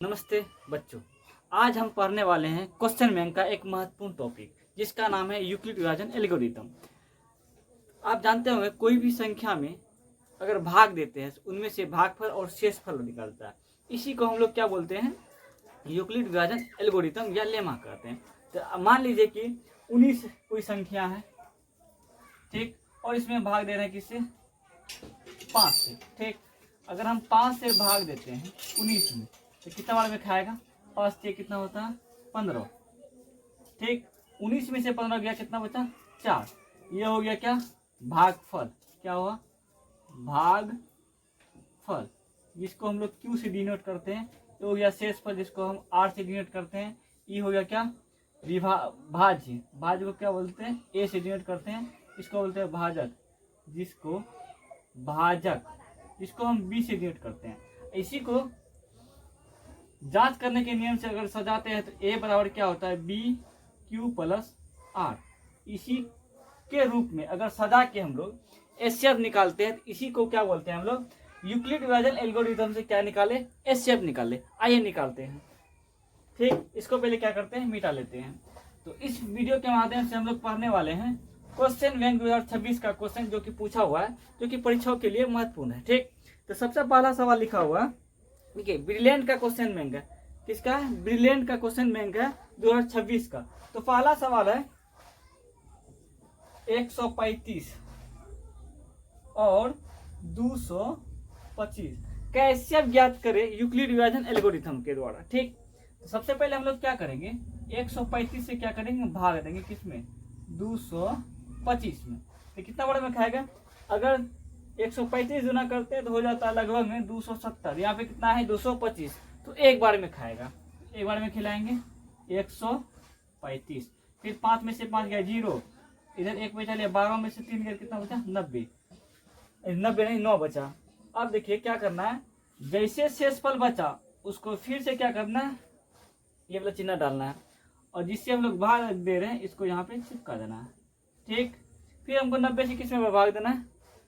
नमस्ते बच्चों, आज हम पढ़ने वाले हैं क्वेश्चन बैंक का एक महत्वपूर्ण टॉपिक जिसका नाम है यूक्लिड विभाजन एल्गोरिथम। आप जानते होंगे कोई भी संख्या में अगर भाग देते हैं उनमें से भागफल और शेषफल निकलता है। इसी को हम लोग क्या बोलते हैं, यूक्लिड विभाजन एल्गोरिथम या लेमा कहते हैं। तो मान लीजिए कि 19 कोई संख्या है, ठीक, और इसमें भाग दे रहे हैं किससे, 5 से। ठीक, अगर हम 5 से भाग देते हैं 19 में तो कितना बार में खाएगा, 5 से कितना होता है 15। ठीक, 19 में से 15 गया, कितना बचा 4। ये हो गया क्या, भागफल। क्या हुआ, भागफल, जिसको हम लोग Q से डिनोट करते हैं। ये हो गया शेषफल, जिसको हम R से डिनोट करते हैं। ये हो गया क्या, भाज्य। भाज्य को क्या बोलते हैं, A से डिनोट करते हैं। इसको बोलते हैं भाजक, जिसको भाजक, जिसको हम B से डिनोट करते हैं। इसी को जांच करने के नियम से अगर सजाते हैं तो A बराबर क्या होता है, BQ प्लस R। इसी के रूप में अगर सजा के हम लोग एचसीएफ निकालते हैं तो इसी को क्या बोलते हैं हम लोग, यूक्लिड विभाजन एल्गोरिथम से क्या निकाले, एचसीएफ निकाले। आइए निकालते हैं। ठीक, इसको पहले क्या करते हैं, मिटा लेते हैं। तो इस वीडियो के माध्यम से हम लोग पढ़ने वाले हैं क्वेश्चन बैंक 2026 का क्वेश्चन जो कि पूछा हुआ है, जो कि परीक्षाओं के लिए महत्वपूर्ण है। ठीक, तो सबसे पहला सवाल लिखा हुआ, ठीक है, ब्रिलियंट का क्वेश्चन बैंक है। किसका है, ब्रिलियंट का क्वेश्चन बैंक है 2026 का। तो पहला सवाल है 135 और 225 कैसे आप ज्ञात करें यूक्लिड विभाजन एल्गोरिथम के द्वारा। ठीक, तो सबसे पहले हम लोग क्या करेंगे, 135 से क्या करेंगे, भाग देंगे किसमें, 225 में। तो कितना बड़ा में खाएगा, अगर 135 गुना करते हैं तो हो जाता है लगभग में 270। यहाँ पे कितना है 225, तो एक बार में खाएगा, एक बार में खिलाएंगे 135। फिर 5 में से 5 गया 0, इधर 1 बचा लिया, 12 में से 3 गया, कितना बचा 90। 90 नहीं 9 बचा। अब देखिए क्या करना है, जैसे शेषफल बचा उसको फिर से क्या करना है, ये वाला चिन्ह डालना है, और जिससे हम लोग भाग दे रहे हैं इसको यहाँ पे चिपका देना है। ठीक, फिर हमको 90 से किस में भाग देना है,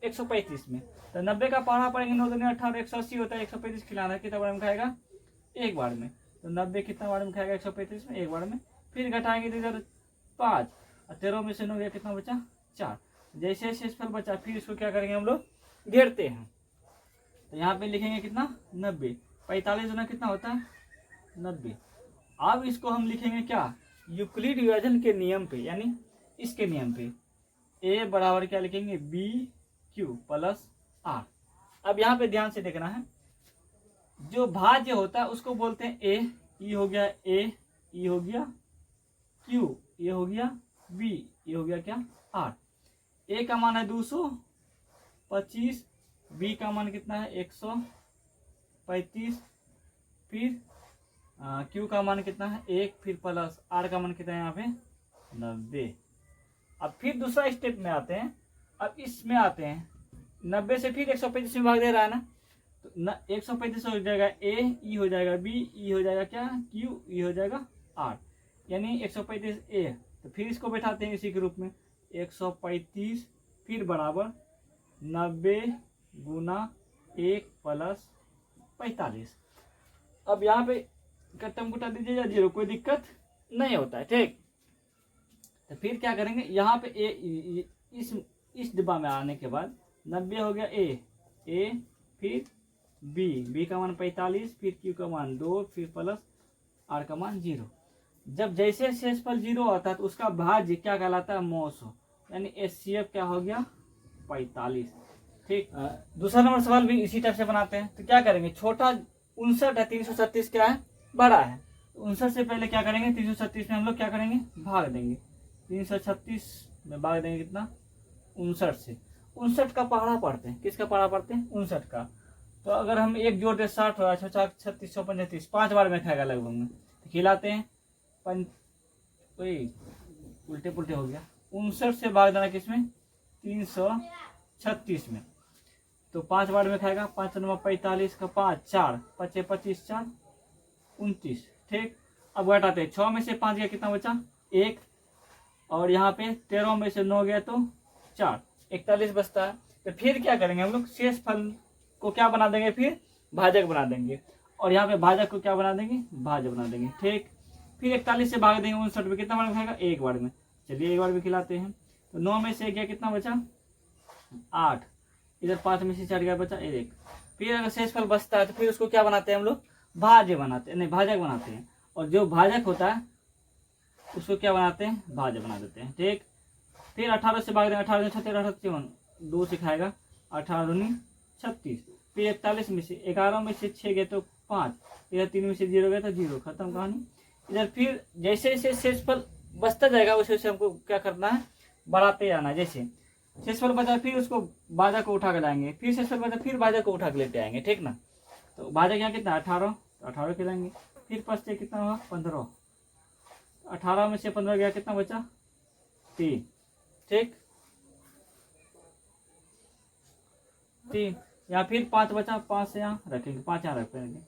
135 में। तो 90 का पढ़ा पड़ेंगे, 9 दूनी 18, 180 होता है। 135 खिलाना है, कितना बार में खाएगा, एक बार में। तो 90 कितना बार में खाएगा, 135 में, एक बार में। फिर घटाएंगे तो इधर 5 और 13 में से 9 गया, कितना बचा 4। जैसे शेषफल बचा फिर इसको क्या करेंगे हम लोग, घेरते हैं। तो यहाँ पे लिखेंगे कितना 90, 45 गुना कितना होता है 90। अब इसको हम लिखेंगे क्या, यूक्लिड विभाजन के नियम पे, यानी इसके नियम पे। A बराबर क्या लिखेंगे, BQ प्लस R। अब यहाँ पे ध्यान से देखना है, जो भाज्य होता है उसको बोलते हैं A। E हो गया A, E हो गया Q, ये हो गया B, ये हो गया क्या R। A का मान है 225, B का मान कितना है 135, फिर Q का मान कितना है 1, फिर प्लस R का मान कितना है यहाँ पे 90। अब फिर दूसरा स्टेप में आते हैं। अब इसमें आते हैं 90 से फिर 135 में भाग दे रहा है ना, तो 135 हो जाएगा A, E हो जाएगा B, E हो जाएगा क्या Q, E हो जाएगा R, यानी 135 A। तो फिर इसको बैठाते हैं इसी के रूप में, 135 फिर बराबर 90 गुना 1 प्लस 45। अब यहाँ पे कट्टम कुटा दीजिए या 0, कोई दिक्कत नहीं होता है। ठीक, तो फिर क्या करेंगे, यहाँ पे इस डिब्बा में आने के बाद 90 हो गया A, फिर B का मान 45, फिर Q का मान 2, फिर प्लस R का मान 0। जब जैसे शेषफल 0 आता है तो उसका भाज्य क्या कहलाता है, मौसो, यानी HCF क्या हो गया 45। ठीक, दूसरा नंबर सवाल भी इसी टाइप से बनाते हैं। तो क्या करेंगे, छोटा 59 है, 336 क्या है, बड़ा है। 59 से पहले क्या करेंगे, 336 में हम लोग क्या करेंगे, भाग देंगे। 336 में भाग देंगे कितना, 59 से। 59 का पहाड़ा पढ़ते हैं, किसका पहाड़ा पढ़ते हैं, 59 का। तो अगर हम एक जोड़ दे 60 हो, 36, 35, 5 बार में खाएगा लगभग में। तो खिलाते हैं उल्टे पुल्टे हो गया। 59 से भाग देना किसमें, 336 में। तो 5 बार में खाएगा, 5 नंबर 45 का 5, 4 5 25, 4 29। ठीक, अब घटाते हैं, 6 में से 5 गया, कितना बचा 1, और यहाँ पे 13 में से 9 गया तो 4, 41 बचता है। तो फिर क्या करेंगे हम लोग, शेषफल को क्या बना देंगे, फिर भाजक बना देंगे। और यहाँ पे भाजक को क्या बना देंगे, भाज्य बना देंगे। ठीक, फिर 41 से भाग देंगे 59 में, कितना बार में खाएगा, एक बार में। चलिए एक बार में खिलाते हैं। तो 9 में से गया कितना बचा, 8। इधर 5 में से 4 गया, बचा 1। फिर अगर शेषफल बचता है तो फिर उसको क्या बनाते हैं हम लोग, भाज्य बनाते हैं, नहीं भाजक बनाते हैं। और जो भाजक होता है उसको क्या बनाते हैं, भाज्य बना देते हैं। ठीक, फिर 18 से भाग देंगे, 18 36, 18 54, 2 से खाएगा, 18 दूनी 36। फिर 41 में से 11 में से 6 गए तो 5, इधर 3 में से 0 गया तो 0, खत्म कहानी। इधर फिर जैसे जैसे शेषफल बचता जाएगा वैसे वैसे हमको क्या करना है, बढ़ाते जाना है। जैसे शेषफल बचा फिर उसको भाजक को उठा के लाएंगे, फिर शेषफल बचा फिर भाजक को उठा के लेते आएंगे। ठीक ना, तो भाजक यहाँ कितना 18, 18 खिलाएंगे। फिर पचते कितना हुआ 15, 18 में से 15 गया, कितना बचा 3। ठीक, 3 यहाँ फिर 5 बचा, 5 से यहाँ रखेंगे, 5 यहाँ रख पाएंगे।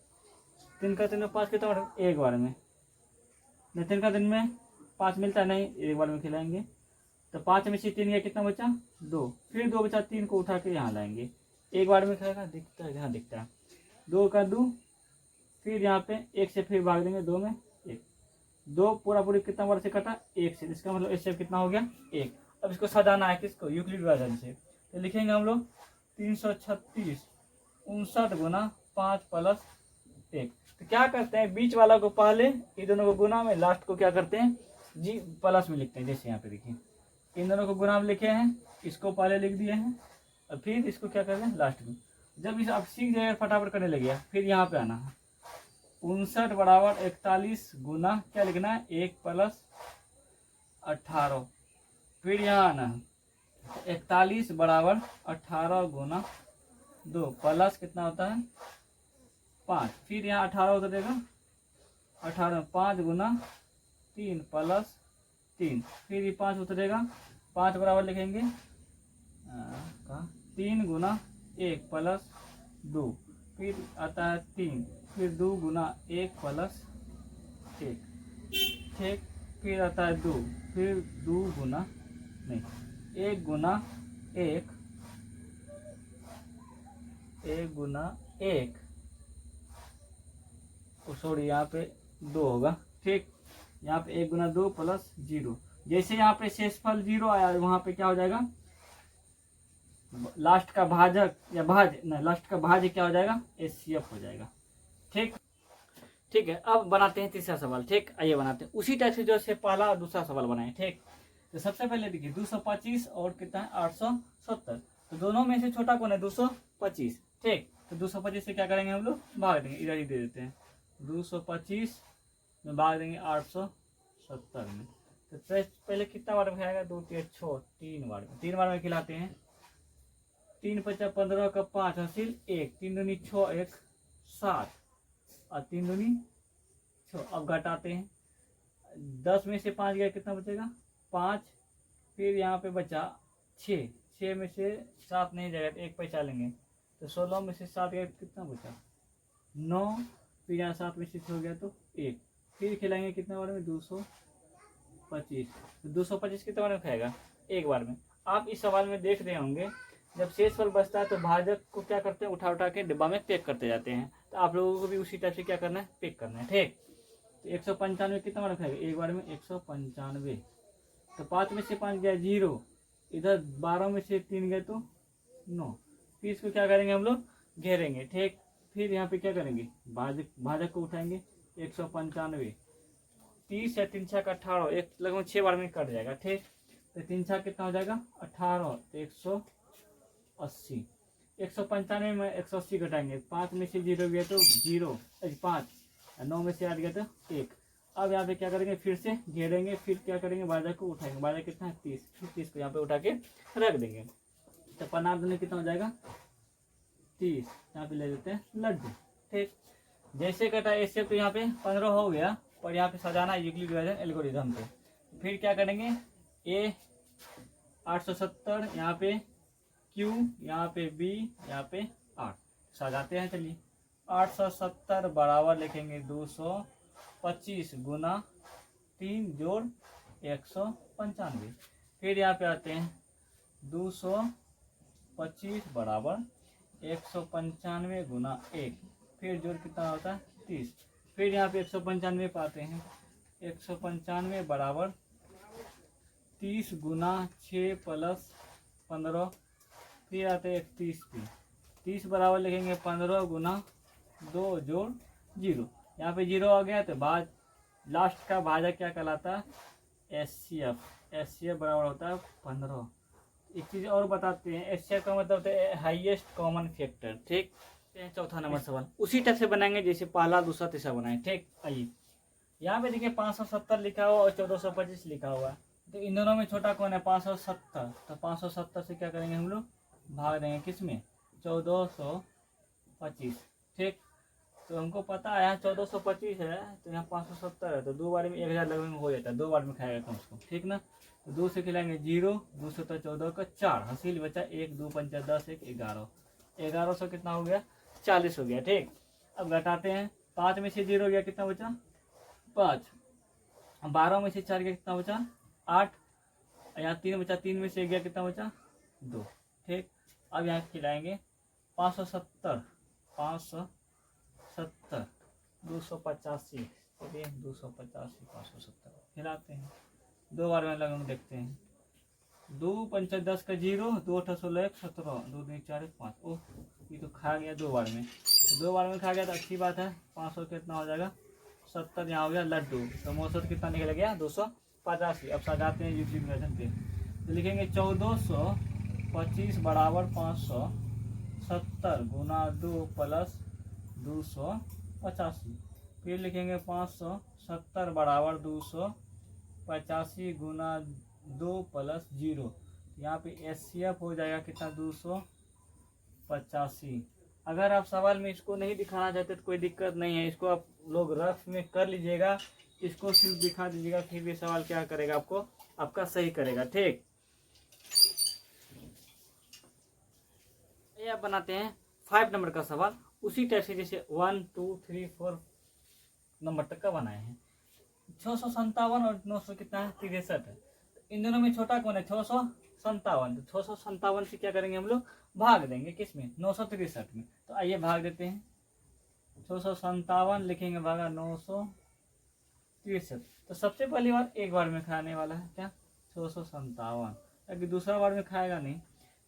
3 का 3 में 5 कितना बचा, एक बार में। नहीं 3 का 3 में 5 मिलता नहीं, एक बार में खिलाएंगे। तो 5 में से 3 गया, कितना बचा 2। फिर 2 बचा, 3 को उठा के यहाँ लाएंगे, एक बार में खाएगा, दिखता है यहाँ दिखता है, 2 का 2। फिर यहाँ पे 1 से फिर भाग देंगे, 2 में 1, 2 पूरा पूरी कितना बार से कटा, 1 से, इसका मतलब इससे कितना हो गया 1। अब इसको सजाना है किसको, यूक्लिड विभाजन से। तो लिखेंगे हम लोग 336 59 गुना 5 प्लस 1। तो क्या करते हैं, बीच वाला को पहले, इन दोनों को गुना में, लास्ट को क्या करते हैं जी प्लस में लिखते हैं। जैसे यहाँ पे देखिए इन दोनों को गुना में लिखे हैं, इसको पहले लिख दिए हैं, और फिर इसको क्या करते हैं लास्ट में। जब इस आप सीख जाएगा फटाफट करने लगे, फिर यहाँ पे आना है 59 बराबर 41 गुना क्या लिखना है 1 प्लस 18। फिर यहाँ आना है 41 बराबर 18 गुना 2 प्लस कितना होता है 5। फिर यहाँ 18 उतरेगा, 18 5 गुना 3 प्लस 3। फिर ये 5 उतरेगा, 5 बराबर लिखेंगे 3 गुना 1 प्लस 2। फिर आता है 3, फिर 2 गुना 1 प्लस 1। ठीक, फिर आता है 2, फिर 2 गुना नहीं 1 गुना 1, 1 गुना 1, सॉरी यहाँ पे 2 होगा। ठीक, यहाँ पे 1 गुना 2 प्लस 0। जैसे यहाँ पे शेषफल 0 आया, वहां पे क्या हो जाएगा, लास्ट का भाजक या भाज्य नहीं, लास्ट का भाज्य क्या हो जाएगा, HCF हो जाएगा। ठीक, ठीक है, अब बनाते हैं तीसरा सवाल। ठीक, आइए बनाते हैं उसी टाइप से जो से पहला और दूसरा सवाल बनाए। ठीक, तो सबसे पहले देखिए 225 और कितना है 870। तो दोनों में से छोटा कौन है 225। ठीक, तो 225 से क्या करेंगे हम लोग, भाग देंगे, इधर ही दे देते हैं, 225 में भाग देंगे 870 में। तो पहले कितना बार में खाएगा, 2 3 6, 3 बार में, 3 बार में खिलाते हैं। 3 5 15 का 5 हासिल 1, 3 दूनी 6 1 7 और 3 दूनी 6। अब घटाते हैं, 10 में से 5 गया, कितना बचेगा 5। फिर यहाँ पे बचा 6, 6 में से 7 नहीं जाएगा तो 1 पैसा लेंगे, तो 16 में से 7 गया, कितना बचा 9। फिर यहाँ 7 में से 6 हो गया तो 1। फिर खिलाएंगे कितने बार में 225। तो 225 कितने बार में खाएगा, एक बार में। आप इस सवाल में देख रहे होंगे जब शेषफल बचता है तो भाजक को क्या करते हैं, उठा उठा के डिब्बा में पैक करते जाते हैं। तो आप लोगों को भी उसी टाइप से क्या करना है, पैक करना है। ठीक, तो 195 कितना बार खाएगा, एक बार में 195। तो 5 में से 5 गया 0, इधर 12 में से 3 गए तो 9। फिर इसको क्या करेंगे हम लोग, घेरेंगे। ठीक, फिर यहाँ पे क्या करेंगे, भाजक को उठाएंगे 195। 30 या 3 छः का 18, एक लगभग 6 बार में कट जाएगा। ठीक, तो 3 छः कितना हो जाएगा 18, तो 180। 195 में 180 घटाएंगे, 5 में से 0 गया तो 0, 5, 9 में से 8 गया तो 1। अब यहाँ पे क्या करेंगे, फिर से घेरेंगे, फिर क्या करेंगे, भाजक को उठाएंगे, भाजक कितना है 30, फिर 30 को यहाँ पे उठा के रख देंगे। तो 15 में कितना हो जाएगा 30, यहाँ पे ले देते हैं लड्डू। ठीक, जैसे कटा ऐसे, तो यहाँ पे 15 हो गया, और यहाँ पे सजाना है यूक्लिड डिवीजन एल्गोरिथम पे। फिर क्या करेंगे, A 870, यहाँ पे Q, यहाँ पे B, यहाँ पे 8 सजाते हैं। चलिए 870 बराबर लिखेंगे 225 गुना 3 जोड़ 195। फिर यहाँ पे आते हैं 225 बराबर 195 गुना 1 फिर जोड़ कितना होता है 30। फिर यहाँ पे 195 पाते हैं, 195 बराबर 30 गुना 6 प्लस 15। फिर आते हैं 31 पे, 30 बराबर लिखेंगे 15 गुना 2 जोड़ 0। यहाँ पे 0 आ गया तो बाद लास्ट का भाजक क्या कहलाता है HCF। HCF बराबर होता है 15। एक चीज़ और बताते हैं, HCF का मतलब होता है हाईएस्ट कॉमन फैक्टर। ठीक, चौथा नंबर सवाल उसी टाइप से बनाएंगे जैसे पहला दूसरा तीसरा बनाए। ठीक, आइए यहाँ पे देखिए 570 लिखा हुआ और 1425 लिखा हुआ है, तो इन दोनों में छोटा कौन है 570। तो 570 से क्या करेंगे हम लोग भाग देंगे किस में 1425। ठीक, तो हमको पता है यहाँ 1425 है तो यहाँ 570 है, तो 2 बार में 1000 लगभग में हो जाता है, 2 बार में खाएगा कम से कम। ठीक ना, तो 2 से खिलाएंगे 0, 2 से 14 का 4, हासिल बचा 1, 2 5 10, 1 11, 1100 कितना हो गया 40 हो गया। ठीक, अब घटाते हैं, 5 में से 0 हो गया कितना बचा 5, 12 में से 4 गया कितना बचा 8, यहाँ 3 बचा, 3 में से गया कितना बचा 2। ठीक, अब यहाँ खिलाएंगे 570, 570 285, चलिए 285 570 खिलाते हैं, 2 बार में लगभग देखते हैं। 2 5 10 का 0, 2 8 16 1 17, 2 2 4 1 5। ओह ये तो खा गया 2 बार में, 2 बार में खा गया तो अच्छी बात है। 500 कितना हो जाएगा 70, यहाँ हो गया लड्डू, तो मौसत कितना निकल गया 285। अब सजाते हैं यूट्यूब वर्जन पे, तो लिखेंगे 1425 बराबर 570 गुना 2 प्लस 285। फिर लिखेंगे 570 बराबर 285 गुना 2 प्लस 0। यहाँ पे HCF हो जाएगा कितना 285। अगर आप सवाल में इसको नहीं दिखाना चाहते तो कोई दिक्कत नहीं है, इसको आप लोग रफ में कर लीजिएगा, इसको सिर्फ दिखा दीजिएगा, फिर भी सवाल क्या करेगा आपको आपका सही करेगा। ठीक, ये आप बनाते हैं 5 नंबर का सवाल उसी टाइप से जैसे 1 2 3 4 नंबर तक का बनाए हैं। 657 और 900 कितना है 63 है, तो इन दोनों में छोटा कौन है 657। तो 657 से क्या करेंगे हम लोग भाग देंगे किस में 963 में। तो आइए भाग देते हैं, 657 लिखेंगे भागा 963। तो सबसे पहली बार एक बार में खाने वाला है क्या 657, ताकि दूसरा बार में खाएगा नहीं।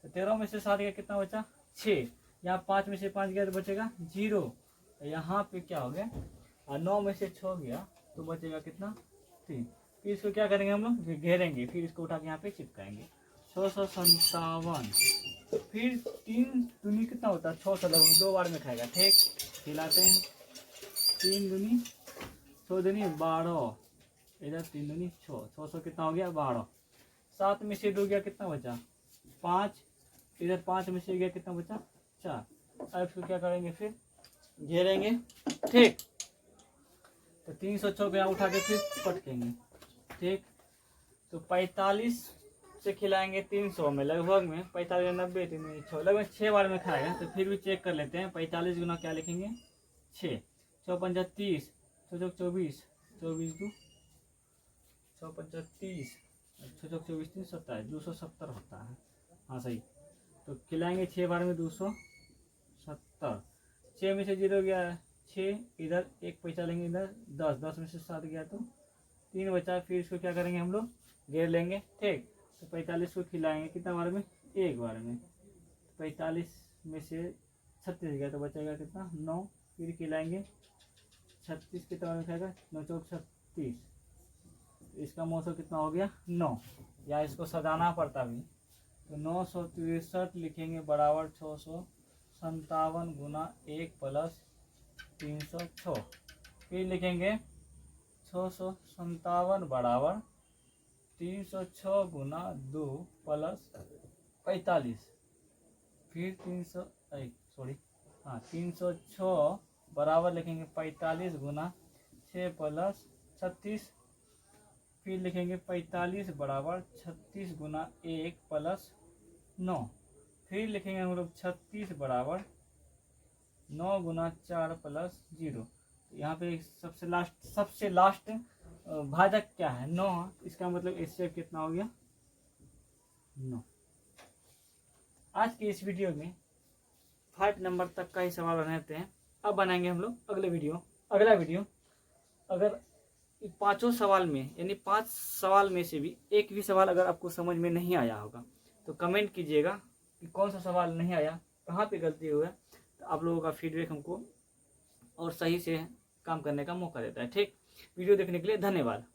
तो 13 में से 7 गया कितना बचा 6, यहाँ 5 में से 5 गया तो बचेगा 0, यहाँ पे क्या हो गया और 9 में से 6 गया तो बचेगा कितना 3। फिर इसको क्या करेंगे हम लोग घेरेंगे, फिर इसको उठा के यहाँ पे चिपकाएंगे 657। फिर 3 दूनी कितना होता है 600 लगभग 2 बार में खाएगा। ठीक, खिलाते हैं, 3 दूनी 6 दूनी 12, इधर 3 दूनी 6, 600 कितना हो गया 12। 7 में से 2 गया कितना बचा 5, इधर 5 में से गया कितना बचा 4। अब इसको क्या करेंगे फिर घेरेंगे। ठीक, तो 306 को यहाँ उठा के फिर पटकेंगे। ठीक, तो 45 से खिलाएंगे 300 में लगभग में 45 90 3 6 लगभग 6 बार में खाएगा। तो फिर भी चेक कर लेते हैं, 45 गुना क्या लिखेंगे 6, 6 5 30, 6 24, 24 2 6 5 30, 6 24 3 27, 270 होता है। हाँ सही, तो खिलाएंगे 6 बार में 270। 6 में से 0 गया 6, इधर 1 पैसा लेंगे, इधर 10, 10 में से 7 गया तो 3 बचा। फिर इसको क्या करेंगे हम लोग घेर लेंगे। ठीक, तो 45 को खिलाएंगे कितना बार में 1 बार में, 45 में से 36 गया तो बचेगा कितना 9। फिर खिलाएंगे 36 कितना बार में खाएगा 9 चौक 36, इसका मौसम कितना हो गया 9, या इसको सजाना पड़ता भी तो 963 लिखेंगे बराबर 657 गुना 1 प्लस 306। फिर लिखेंगे 657 बराबर 306 गुना 2 प्लस 45। फिर 306 बराबर लिखेंगे 45 गुना 6 प्लस 36। फिर लिखेंगे 45 बराबर 36 गुना 1 प्लस 9। फिर लिखेंगे हम लोग 36 बराबर 9 गुना 4 प्लस 0। यहाँ पे सबसे लास्ट भाजक क्या है 9, इसका मतलब इससे कितना हो गया 9। आज की इस वीडियो में 5 नंबर तक का ही सवाल रहते हैं। अब बनाएंगे हम लोग अगला वीडियो। अगर 5 सवाल में यानी 5 सवाल में से भी एक भी सवाल अगर आपको समझ में नहीं आया होगा तो कमेंट कीजिएगा कि कौन सा सवाल नहीं आया, कहाँ पे गलती हुआ है। तो आप लोगों का फीडबैक हमको और सही से काम करने का मौका देता है। ठीक, वीडियो देखने के लिए धन्यवाद।